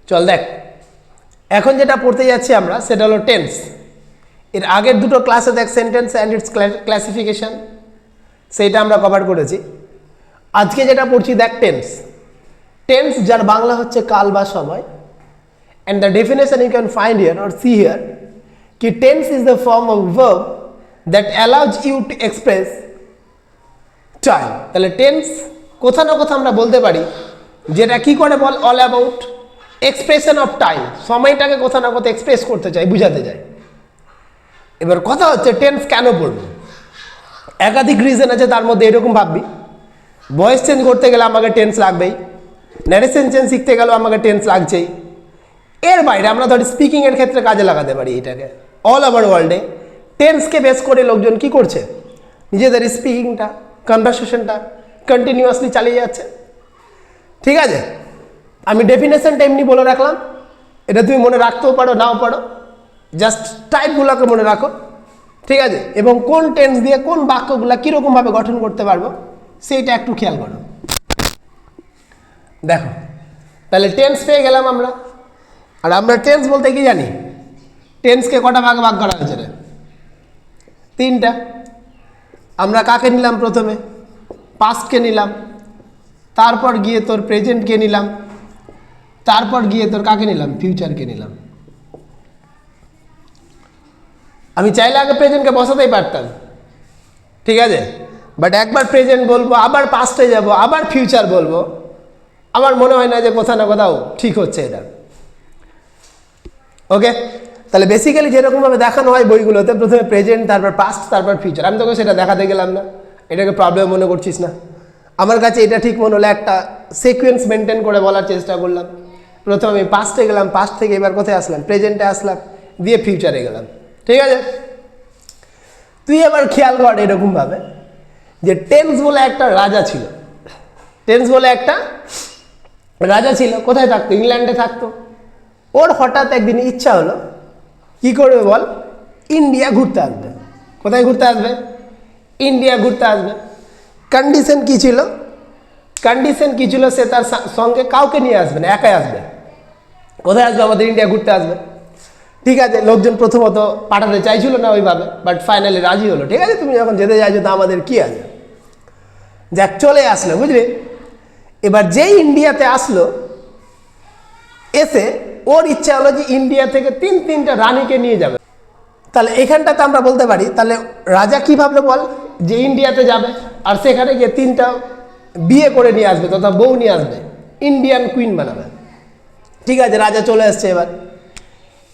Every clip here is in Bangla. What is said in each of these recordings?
চল দেখ, এখন যেটা পড়তে যাচ্ছি আমরা সেটা হলো টেন্স। এর আগের দুটো ক্লাসে দেখ সেন্টেন্স অ্যান্ড ইটস ক্লাসিফিকেশন, সেইটা আমরা কভার করেছি। আজকে যেটা পড়ছি দেখ টেন্স। টেন্স যার বাংলা হচ্ছে কাল বা সময়। And the definition you can find here or see here কি tense is the form of verb that allows you to express time. তাহলে টেন্স কোথাও না কোথাও আমরা বলতে পারি যেটা কি করে বল, all about expression of time, সময়টাকে কোথাও না কোথাও এক্সপ্রেস করতে চাই, বুঝাতে চাই। এবার কথা হচ্ছে টেন্স কেন পড়বো, একাধিক রিজন আছে। তার মধ্যে এরকম ভাববি, ভয়েস চেঞ্জ করতে গেলে আমাকে টেন্স লাগবেই, ন্যারেশন চেঞ্জ শিখতে গেলেও আমাকে টেন্স লাগছেই। এর বাইরে আমরা ধরি স্পিকিংয়ের ক্ষেত্রে কাজে লাগাতে পারি এটাকে। অল ওভার ওয়ার্ল্ডে টেন্সকে বেস করে লোকজন কি করছে, নিজেদের স্পিকিংটা, কনভারসেশনটা কন্টিনিউয়াসলি চালিয়ে যাচ্ছে। ঠিক আছে, আমি ডেফিনেশনটা এমনি বলে রাখলাম, এটা তুমি মনে রাখতেও পারো নাও পারো, জাস্ট টাইপগুলোকে মনে রাখো। ঠিক আছে, এবং কোন টেন্স দিয়ে কোন বাক্যগুলো কীরকমভাবে গঠন করতে পারবো সেইটা একটু খেয়াল করো। দেখো, তাহলে টেন্স পেয়ে গেলাম আমরা। আর আমরা টেন্স বলতে কি জানি, টেন্সকে কটা ভাগে ভাগ করা হয়েছে রে? 3টা। আমরা কাকে নিলাম? প্রথমে পাস্টকে নিলাম, তারপর গিয়ে তোর প্রেজেন্টকে নিলাম, তারপর গিয়ে তোর কাকে নিলাম? ফিউচারকে নিলাম। আমি চাইলে আগে প্রেজেন্টকে বসাতেই পারতাম, ঠিক আছে, বাট একবার প্রেজেন্ট বলবো, আবার পাস্টে যাব, আবার ফিউচার বলবো, আমার মনে হয় না যে কোথাও না কোথাও ঠিক হচ্ছে এটা। ওকে, তাহলে বেসিক্যালি যেরকমভাবে দেখানো হয় বইগুলোতে, প্রথমে প্রেজেন্ট, তারপর পাস্ট, তারপর ফিউচার। আমি তোকে সেটা দেখাতে গেলাম না, এটাকে প্রবলেম মনে করছিস না। আমার কাছে এটা ঠিক মনে হলো, একটা সিকোয়েন্স মেনটেন করে বলার চেষ্টা করলাম। প্রথমে আমি পাস্টে গেলাম, পাস্ট থেকে এবার কোথায় আসলাম? প্রেজেন্টে আসলাম, দিয়ে ফিউচারে গেলাম। ঠিক আছে, তুই এবার খেয়াল কর এরকমভাবে যে টেন্স বলে একটা রাজা ছিল। টেন্স বলে একটা রাজা ছিল, কোথায় থাকতো? ইংল্যান্ডে থাকতো। ওর হঠাৎ একদিন ইচ্ছা হলো, কি করবে বল? ইন্ডিয়া ঘুরতে আসবে। কোথায় ঘুরতে আসবে? ইন্ডিয়া ঘুরতে আসবে। কন্ডিশন কি ছিল? কন্ডিশন কি ছিল? সে তার সঙ্গে কাউকে নিয়ে আসবে না, একাই আসবে। কোথায় আসবে? আমাদের ইন্ডিয়া ঘুরতে আসবে। ঠিক আছে, লোকজন প্রথমত পাঠাতে চাইছিল না ওইভাবে, বাট ফাইনালি রাজি হলো। ঠিক আছে, তুমি যখন যেতে চাইছো তো আমাদের কি আছে, যাক চলে আসলো, বুঝলি। এবার যেই ইন্ডিয়াতে আসলো, এসে ওর ইচ্ছা হলো যে ইন্ডিয়া থেকে 3টা রানীকে নিয়ে যাবে। তাহলে এখানটাতে আমরা বলতে পারি, তাহলে রাজা কি ভাবলো বল, যে ইন্ডিয়াতে যাবে আর সেখানে গিয়ে 3টা বিয়ে করে নিয়ে আসবে, তথা বউ নিয়ে আসবে, ইন্ডিয়ান কুইন বানাবে। ঠিক আছে, রাজা চলে আসছে। এবার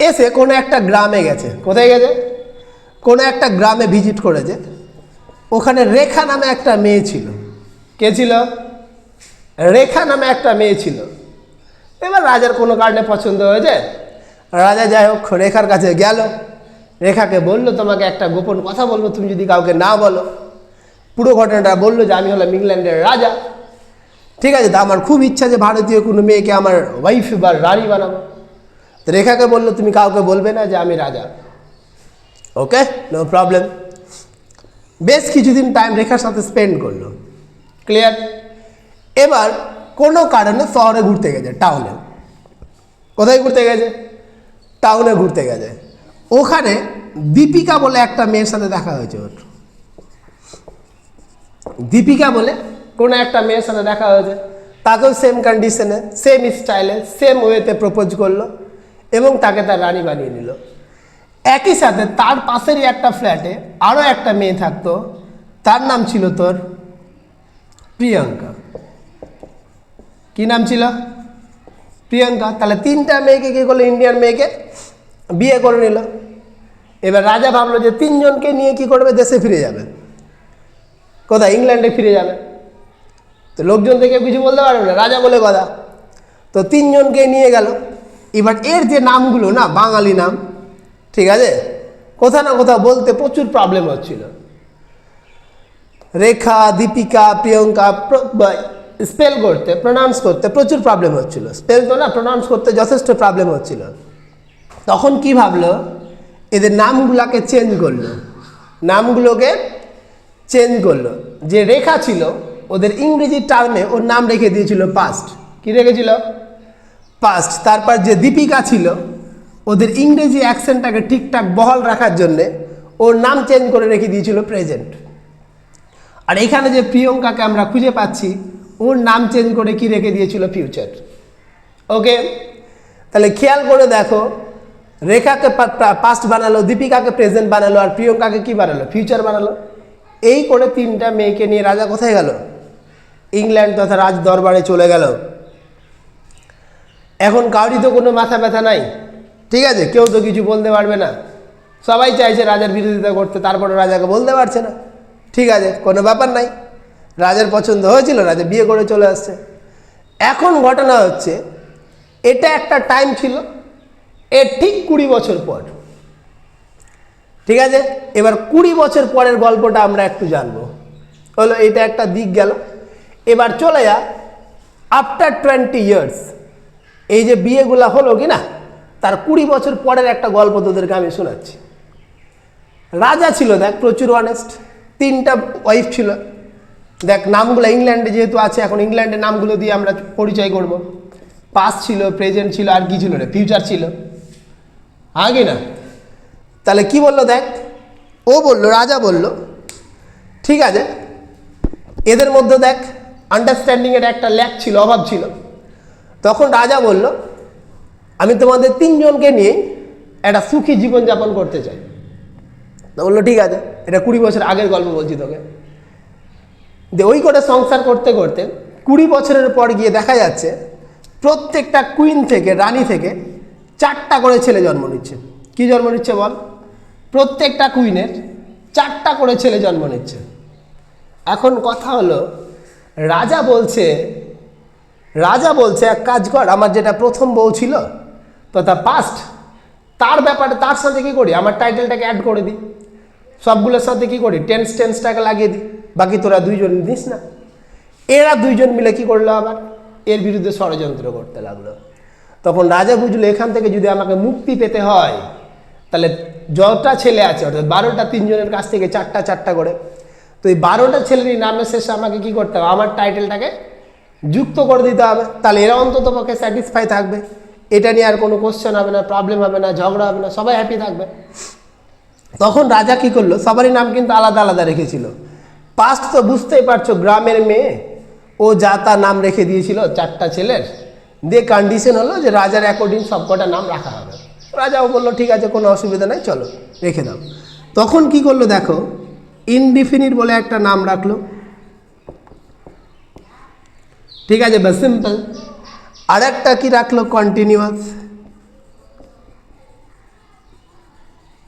এসে কোনো একটা গ্রামে গেছে। কোথায় গেছে? কোনো একটা গ্রামে ভিজিট করেছে। ওখানে রেখা নামে একটা মেয়ে ছিল। কে ছিল? রেখা নামে একটা মেয়ে ছিল। এবার রাজার কোনো কারণে পছন্দ হয়েছে, রাজা যাই হোক রেখার কাছে গেল, রেখাকে বললো তোমাকে একটা গোপন কথা বলবো, তুমি যদি কাউকে না বলো। পুরো ঘটনাটা বললো যে আমি হলাম ইংল্যান্ডের রাজা। ঠিক আছে, তা আমার খুব ইচ্ছা যে ভারতীয় কোনো মেয়েকে আমার ওয়াইফ বা রানী বানাবো। তো রেখাকে বললো তুমি কাউকে বলবে না যে আমি রাজা। ওকে, নো প্রবলেম। বেশ কিছুদিন টাইম রেখার সাথে স্পেন্ড করলো। ক্লিয়ার? এবার কোনো কারণে শহরে ঘুরতে গেছে, টাউনে। কোথায় ঘুরতে গেছে? টাউনে ঘুরতে গেছে। ওখানে দীপিকা বলে একটা মেয়ের সাথে দেখা হয়েছে ওর। দীপিকা বলে কোনো একটা মেয়ের সাথে দেখা হয়েছে, তাকেও সেম কন্ডিশনে, সেম স্টাইলে, সেম ওয়েতে প্রপোজ করলো এবং তাকে তার রানী বানিয়ে নিল। একই সাথে তার পাশেরই একটা ফ্ল্যাটে আরও একটা মেয়ে থাকতো, তার নাম ছিল তোর প্রিয়াঙ্কা। কি নাম ছিল? প্রিয়াঙ্কা। তাহলে 3টা মেয়েকে কী করলো? ইন্ডিয়ান মেয়েকে বিয়ে করে নিল। এবার রাজা ভাবলো যে 3জনকে নিয়ে কি করবে? দেশে ফিরে যাবে। কোথায়? ইংল্যান্ডে ফিরে যাবে। তো লোকজন থেকে কিছু বলতে পারবে না, রাজা বলে কথা। তো 3জনকে নিয়ে গেল। এবার এর যে নামগুলো না, বাঙালি নাম, ঠিক আছে, কোথাও না কোথাও বলতে প্রচুর প্রবলেম হচ্ছিল। রেখা, দীপিকা, প্রিয়ঙ্কা স্পেল করতে, প্রোনাউন্স করতে প্রচুর প্রবলেম হচ্ছিল। স্পেল তো না, প্রোনাউন্স করতে যথেষ্ট প্রবলেম হচ্ছিল। তখন কি ভাবলো? এদের নামগুলোকে চেঞ্জ করলো। নামগুলোকে চেঞ্জ করলো। যে রেখা ছিল ওদের ইংরেজি টার্মে ওর নাম রেখে দিয়েছিল পাস্ট। কি রেখেছিল? পাস্ট, তারপর যে দীপিকা ছিল ওদের ইংরেজি অ্যাকসেন্টটাকে ঠিকঠাক বহাল রাখার জন্যে ওর নাম চেঞ্জ করে রেখে দিয়েছিল প্রেজেন্ট। আর এখানে যে প্রিয়ঙ্কাকে আমরা খুঁজে পাচ্ছি ওর নাম চেঞ্জ করে কি রেখে দিয়েছিল ফিউচার। ওকে, তাহলে খেয়াল করে দেখো, রেখাকে পাস্ট বানালো, দীপিকাকে প্রেজেন্ট বানালো, আর প্রিয়ঙ্কাকে কি বানালো, ফিউচার বানালো। এই করে তিনটা মেয়েকে নিয়ে রাজা কোথায় গেল, ইংল্যান্ড তথা রাজ দরবারে চলে গেল। এখন কাউরি তো কোনো মাথা ব্যথা নাই, ঠিক আছে, কেউ তো কিছু বলতে পারবে না, সবাই চাইছে রাজার বিরোধিতা করতে, তারপরে রাজাকে বলতে পারছে না, ঠিক আছে, কোনো ব্যাপার নাই, রাজার পছন্দ হয়েছিল, রাজা বিয়ে করে চলে আসছে। এখন ঘটনা হচ্ছে এটা একটা টাইম ছিল, এর ঠিক 20 বছর পর, ঠিক আছে। এবার 20 বছর পরের গল্পটা আমরা একটু জানবো, হলো এটা একটা দিক গেল। এবার চলে যা আফটার 20 ইয়ার্স, এই যে বিয়েগুলা হলো কি না, তার 20 বছর পরের একটা গল্প তোদেরকে আমি শোনাচ্ছি। রাজা ছিল দেখ প্রচুর অনেস্ট, 3টা ওয়াইফ ছিল। দেখ নামগুলো ইংল্যান্ডে যেহেতু আছে, এখন ইংল্যান্ডের নামগুলো দিয়ে আমরা পরিচয় করব। পাস্ট ছিল, প্রেজেন্ট ছিল, আর কি ছিল রে, ফিউচার ছিল, আগে না। তাহলে কি বললো দেখ, ও বলল, রাজা বলল ঠিক আছে, এদের মধ্যে দেখ আন্ডারস্ট্যান্ডিংয়ের একটা ল্যাক ছিল, অভাব ছিল। তখন রাজা বলল আমি তোমাদের 3 জনকে নিয়ে একটা সুখী জীবনযাপন করতে চাই। তো বললো ঠিক আছে, এটা 20 বছর আগের গল্প বলছি তোকে। ওই করে সংসার করতে করতে 20 বছরের পর গিয়ে দেখা যাচ্ছে প্রত্যেকটা কুইন থেকে, রানী থেকে 4টা করে ছেলে জন্ম নিচ্ছে। কি জন্ম নিচ্ছে বল, প্রত্যেকটা কুইনের 4টা করে ছেলে জন্ম নিচ্ছে। এখন কথা হলো, রাজা বলছে এক কাজ কর, আমার যেটা প্রথম বউ ছিল তথা পাস্ট, তার ব্যাপারে তার সাথে কি করি, আমার টাইটেলটাকে অ্যাড করে দিই, সবগুলোর সাথে কি করি, টেন্সটাকে লাগিয়ে দিই, বাকি তোরা 2 জন দিস না। এরা 2 জন মিলে কি করলো, আবার এর বিরুদ্ধে ষড়যন্ত্র করতে লাগলো। তখন রাজা বুঝলো এখান থেকে যদি আমাকে মুক্তি পেতে হয়, তাহলে যতটা ছেলে আছে অর্থাৎ 12টা 3 জনের কাছ থেকে 4টা করে, তো এই 12টা ছেলেরই নামের শেষে আমাকে কি করতে হবে, আমার টাইটেলটাকে যুক্ত করে দিতে হবে। তাহলে এরা অন্তত পক্ষে স্যাটিসফাই থাকবে, এটা নিয়ে আর কোনো কোশ্চেন হবে না, প্রবলেম হবে না, ঝগড়া হবে না, সবাই হ্যাপি থাকবে। তখন রাজা কি করলো, সবারই নাম কিন্তু আলাদা আলাদা রেখেছিল। পাস্ট তো বুঝতেই পারছো, গ্রামের মেয়ে, ও যা তার নাম রেখে দিয়েছিল 4টা ছেলের, দিয়ে কন্ডিশন হলো যে রাজার অ্যাকর্ডিং সবকটা নাম রাখা হবে। রাজাও বললো ঠিক আছে, কোনো অসুবিধা নাই, চলো রেখে দাও। তখন কি করলো দেখো, ইনডিফিনিট বলে একটা নাম রাখলো, ঠিক আছে, বা সিম্পল। আর একটা কি রাখলো, কন্টিনিউয়াস।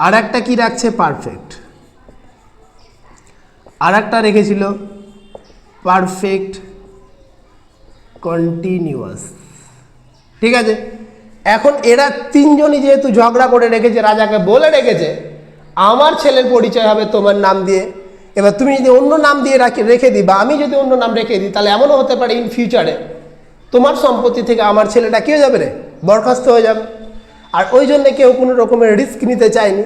আর একটা কি রাখছে, পারফেক্ট। আর একটা রেখেছিল পারফেক্ট কন্টিনিউয়াস, ঠিক আছে। এখন এরা 3 জনই যেহেতু ঝগড়া করে রেখেছে, রাজাকে বলে রেখেছে আমার ছেলের পরিচয় হবে তোমার নাম দিয়ে। এবার তুমি যদি অন্য নাম দিয়ে রেখে দিই, বা আমি যদি অন্য নাম রেখে দিই, তাহলে এমনও হতে পারে ইন ফিউচারে তোমার সম্পত্তি থেকে আমার ছেলেটা কি হয়ে যাবে রে, বরখাস্ত হয়ে যাবে। আর ওই জন্যে কেউ কোনো রকমের রিস্ক নিতে চায়নি।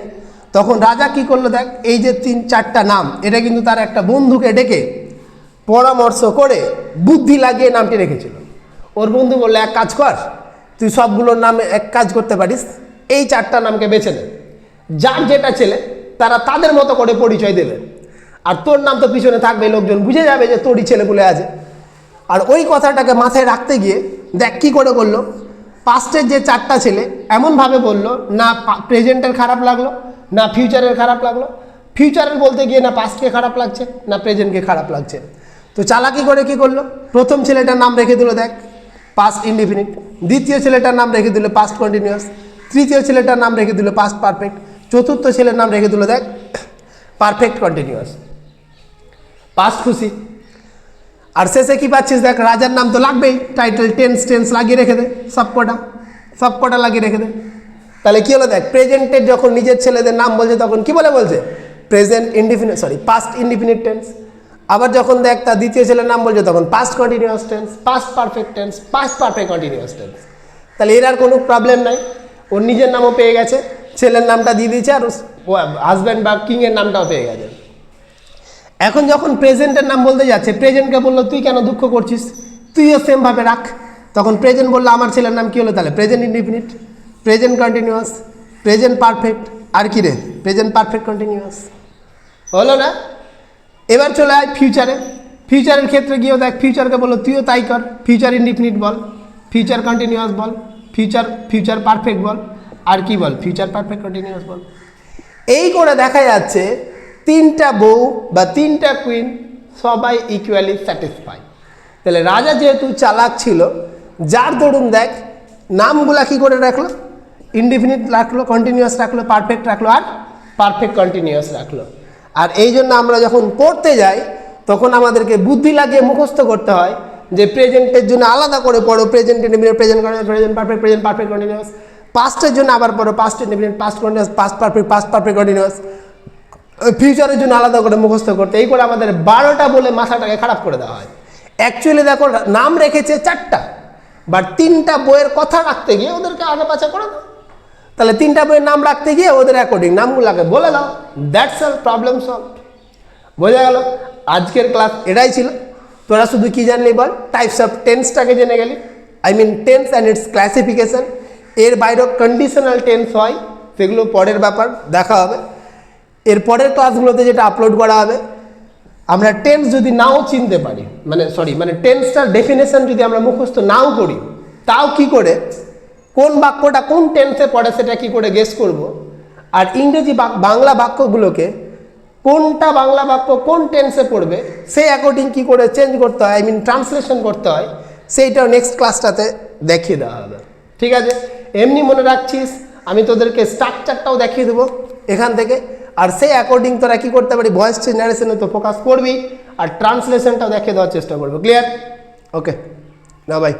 তখন রাজা কি করলো দেখ, এই যে 3-4টা নাম, এটা কিন্তু তার একটা বন্ধুকে ডেকে পরামর্শ করে বুদ্ধি লাগিয়ে নামটি রেখেছিল। ওর বন্ধু বললো এক কাজ কর, তুই সবগুলোর নামে এক কাজ করতে পারিস, এই 4টা নামকে বেছে নে, যার যেটা ছেলে তারা তাদের মতো করে পরিচয় দেবে, আর তোর নাম তো পিছনে থাকবে, লোকজন বুঝে যাবে যে তোরই ছেলেগুলো আছে। আর ওই কথাটাকে মাথায় রাখতে গিয়ে দেখ কি করে বললো, পাস্টের যে 4টা ছেলে এমনভাবে বললো, না প্রেজেন্টের খারাপ লাগলো, না ফিউচারের খারাপ লাগলো, ফিউচারের বলতে গিয়ে না পাস্টকে খারাপ লাগছে, না প্রেজেন্টকে খারাপ লাগছে। তো চালাকি করে কি করলো, প্রথম ছেলেটার নাম রেখে দিল দেখ পাস্ট ইনডিফিনিট, দ্বিতীয় ছেলেটার নাম রেখে দিল পাস্ট কন্টিনিউয়াস, তৃতীয় ছেলেটার নাম রেখে দিল পাস্ট পারফেক্ট, চতুর্থ ছেলের নাম রেখে দিল দেখ পারফেক্ট কন্টিনিউয়াস। পাস্ট খুশি। আর শেষে কি পাচ্ছিস দেখ, রাজার নাম তো লাগবেই, টাইটেল টেন্স লাগিয়ে রেখে দে, সবকটা লাগিয়ে রেখে দে। তাহলে কি হলো দেখ, প্রেজেন্টের যখন নিজের ছেলেদের নাম বলছে তখন কি বলছে, present indefinite, past indefinite tense. আবার যখন দেখ তার দ্বিতীয় ছেলের নাম বলছে তখন past continuous tense, past perfect tense, past perfect continuous tense. তাহলে এর আর কোনো প্রবলেম নাই, ওর নিজের নামও পেয়ে গেছে, ছেলের নামটা দিয়ে দিয়েছে, আর হাজব্যান্ড বা কিংয়ের নামটাও পেয়ে গেছে। এখন যখন প্রেজেন্টের নাম বলতে যাচ্ছে, প্রেজেন্টকে বললো তুই কেন দুঃখ করছিস, তুইও সেমভাবে রাখ, তখন প্রেজেন্ট বললে আমার ছেলের নাম কি হলো তাহলে present indefinite, present continuous, present perfect, আর কি রে প্রেজেন্ট পারফেক্ট কন্টিনিউয়াস, হলো না? এবার চলে আয় ফিউচারে। ফিউচারের ক্ষেত্রে গিয়েও দেখ, ফিউচারকে বলো তুইও তাই কর, ফিউচার ইনডিফিনিট বল, ফিউচার কন্টিনিউয়াস বল, ফিউচার পারফেক্ট বল, আর কি বল ফিউচার পারফেক্ট কন্টিনিউয়াস বল। এই করে দেখা যাচ্ছে তিনটা বউ বা তিনটা কুইন সবাই ইকুয়ালি স্যাটিসফাই। তাহলে রাজা যেহেতু চালাক ছিল, যার দরুন দেখ নামগুলা কি করে রাখলো, ইনডিফিনিট রাখলো, কন্টিনিউয়াস রাখলো, পারফেক্ট রাখলো, আর পারফেক্ট কন্টিনিউয়াস রাখলো। আর এই জন্য আমরা যখন পড়তে যাই তখন আমাদেরকে বুদ্ধি লাগিয়ে মুখস্থ করতে হয় যে প্রেজেন্টের জন্য আলাদা করে পড়ো, present indefinite, present continuous, present perfect continuous. পাস্টের জন্য আবার পড়ো past indefinite, past continuous, past perfect continuous. ফিউচারের জন্য আলাদা করে মুখস্থ করতে, এই করে আমাদের 12টা বলে মাথাটাকে খারাপ করে দেওয়া হয়। অ্যাকচুয়ালি দেখো নাম রেখেছে 4টা, বাট 3টা বইয়ের কথা রাখতে গিয়ে ওদেরকে আগে পাছা করে দাও। তাহলে 3টা বইয়ের নাম রাখতে গিয়ে ওদের অ্যাকর্ডিং নামগুলোকে বলে দাও, দ্যাটস অল, প্রবলেম সলভ। বোঝা গেল? আজকের ক্লাস এটাই ছিল। তোরা শুধু কি জানলি বল, টাইপস অফ টেন্সটাকে জেনে গেলি, I mean tense and its classification. এর বাইরেও কন্ডিশনাল টেন্স হয়, সেগুলো পরের ব্যাপার, দেখা হবে। এর পরের ক্লাসগুলোতে যেটা আপলোড করা হবে, আমরা টেন্স যদি নাও চিনতে পারি, মানে টেন্সটার ডেফিনেশন যদি আমরা মুখস্থ নাও করি, তাও কি করে কোন বাক্যটা কোন টেন্সে পড়ে সেটা কি করে গেস করব, আর ইংরেজি বাংলা বাক্যগুলোকে কোনটা বাংলা বাক্য কোন টেন্সে পড়বে সেই অ্যাকর্ডিং কি করে চেঞ্জ করতে হয়, আই মিন ট্রান্সলেশন করতে হয়, সেইটাও নেক্সট ক্লাসটাতে দেখিয়ে দেওয়া হবে। ঠিক আছে? এমনি মনে রাখছিস, আমি তোদেরকে স্ট্রাকচারটাও দেখিয়ে দেবো এখান থেকে, আর সেই অ্যাকর্ডিং তোরা কী করতে পারি, ভয়েস জেনারেশনে তো ফোকাস করবি, আর ট্রান্সলেশনটাও দেখিয়ে দেওয়ার চেষ্টা করবো। ক্লিয়ার? ওকে, না ভাই।